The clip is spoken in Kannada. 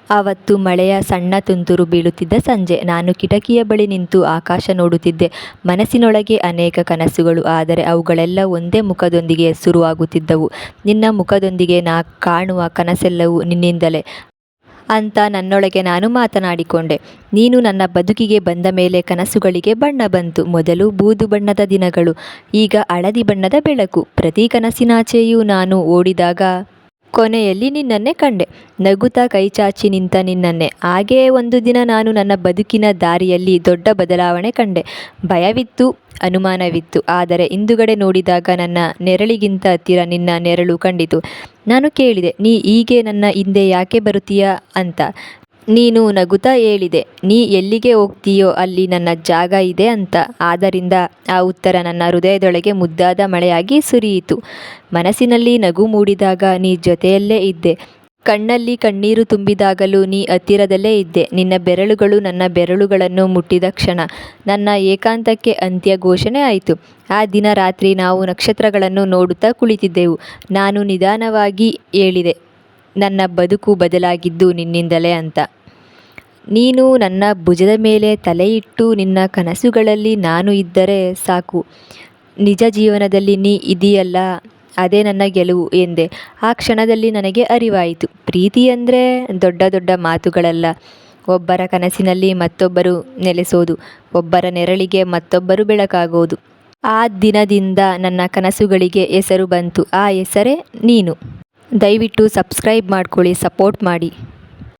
ಆವತ್ತು ಮಳೆಯ ಸಣ್ಣ ತುಂತುರು ಬೀಳುತ್ತಿದ್ದ ಸಂಜೆ. ನಾನು ಕಿಟಕಿಯ ಬಳಿ ನಿಂತು ಆಕಾಶ ನೋಡುತ್ತಿದ್ದೆ. ಮನಸ್ಸಿನೊಳಗೆ ಅನೇಕ ಕನಸುಗಳು, ಆದರೆ ಅವುಗಳೆಲ್ಲ ಒಂದೇ ಮುಖದೊಂದಿಗೆ ಶುರುವಾಗುತ್ತಿದ್ದವು. ನಿನ್ನ ಮುಖದೊಂದಿಗೆ ನಾ ಕಾಣುವ ಕನಸೆಲ್ಲವೂ ನಿನ್ನಿಂದಲೇ ಅಂತ ನನ್ನೊಳಗೆ ನಾನು ಮಾತನಾಡಿಕೊಂಡೆ. ನೀನು ನನ್ನ ಬದುಕಿಗೆ ಬಂದ ಮೇಲೆ ಕನಸುಗಳಿಗೆ ಬಣ್ಣ ಬಂತು. ಮೊದಲು ಬೂದು ಬಣ್ಣದ ದಿನಗಳು, ಈಗ ಹಳದಿ ಬಣ್ಣದ ಬೆಳಕು. ಪ್ರತಿ ಕನಸಿನಾಚೆಯೂ ನಾನು ಓಡಿದಾಗ ಕೊನೆಯಲ್ಲಿ ನಿನ್ನನ್ನೇ ಕಂಡೆ, ನಗುತ್ತಾ ಕೈಚಾಚಿ ನಿಂತ ನಿನ್ನನ್ನೇ. ಹಾಗೆಯೇ ಒಂದು ದಿನ ನಾನು ನನ್ನ ಬದುಕಿನ ದಾರಿಯಲ್ಲಿ ದೊಡ್ಡ ಬದಲಾವಣೆ ಕಂಡೆ. ಭಯವಿತ್ತು, ಅನುಮಾನವಿತ್ತು, ಆದರೆ ಹಿಂದುಗಡೆ ನೋಡಿದಾಗ ನನ್ನ ನೆರಳಿಗಿಂತ ಹತ್ತಿರ ನಿನ್ನ ನೆರಳು ಕಂಡಿತು. ನಾನು ಕೇಳಿದೆ, ನೀ ಹೀಗೆ ನನ್ನ ಹಿಂದೆ ಯಾಕೆ ಬರುತ್ತೀಯಾ ಅಂತ. ನೀನು ನಗುತ್ತಾ ಹೇಳಿದೆ, ನೀ ಎಲ್ಲಿಗೆ ಹೋಗ್ತೀಯೋ ಅಲ್ಲಿ ನನ್ನ ಜಾಗ ಇದೆ ಅಂತ. ಆದ್ದರಿಂದ ಆ ಉತ್ತರ ನನ್ನ ಹೃದಯದೊಳಗೆ ಮುದ್ದಾದ ಮಳೆಯಾಗಿ ಸುರಿಯಿತು. ಮನಸ್ಸಿನಲ್ಲಿ ನಗು ಮೂಡಿದಾಗ ನೀ ಜೊತೆಯಲ್ಲೇ ಇದ್ದೆ. ಕಣ್ಣಲ್ಲಿ ಕಣ್ಣೀರು ತುಂಬಿದಾಗಲೂ ನೀ ಹತ್ತಿರದಲ್ಲೇ ಇದ್ದೆ. ನಿನ್ನ ಬೆರಳುಗಳು ನನ್ನ ಬೆರಳುಗಳನ್ನು ಮುಟ್ಟಿದ ಕ್ಷಣ ನನ್ನ ಏಕಾಂತಕ್ಕೆ ಅಂತ್ಯ ಘೋಷಣೆ ಆಯಿತು. ಆ ದಿನ ರಾತ್ರಿ ನಾವು ನಕ್ಷತ್ರಗಳನ್ನು ನೋಡುತ್ತಾ ಕುಳಿತಿದ್ದೆವು. ನಾನು ನಿಧಾನವಾಗಿ ಹೇಳಿದೆ, ನನ್ನ ಬದುಕು ಬದಲಾಗಿದ್ದು ನಿನ್ನಿಂದಲೇ ಅಂತ. ನೀನು ನನ್ನ ಭುಜದ ಮೇಲೆ ತಲೆಯಿಟ್ಟು, ನಿನ್ನ ಕನಸುಗಳಲ್ಲಿ ನಾನು ಇದ್ದರೆ ಸಾಕು, ನಿಜ ಜೀವನದಲ್ಲಿ ನೀ ಇದೆಯಲ್ಲ ಅದೇ ನನ್ನ ಗೆಲುವು ಎಂದೆ. ಆ ಕ್ಷಣದಲ್ಲಿ ನನಗೆ ಅರಿವಾಯಿತು, ಪ್ರೀತಿ ಅಂದರೆ ದೊಡ್ಡ ದೊಡ್ಡ ಮಾತುಗಳಲ್ಲ, ಒಬ್ಬರ ಕನಸಿನಲ್ಲಿ ಮತ್ತೊಬ್ಬರು ನೆಲೆಸೋದು, ಒಬ್ಬರ ನೆರಳಿಗೆ ಮತ್ತೊಬ್ಬರು ಬೆಳಕಾಗೋದು. ಆ ದಿನದಿಂದ ನನ್ನ ಕನಸುಗಳಿಗೆ ಹೆಸರು ಬಂತು. ಆ ಹೆಸರೇ ನೀನು. ದಯವಿಟ್ಟು ಸಬ್ಸ್ಕ್ರೈಬ್ ಮಾಡ್ಕೊಳ್ಳಿ, ಸಪೋರ್ಟ್ ಮಾಡಿ.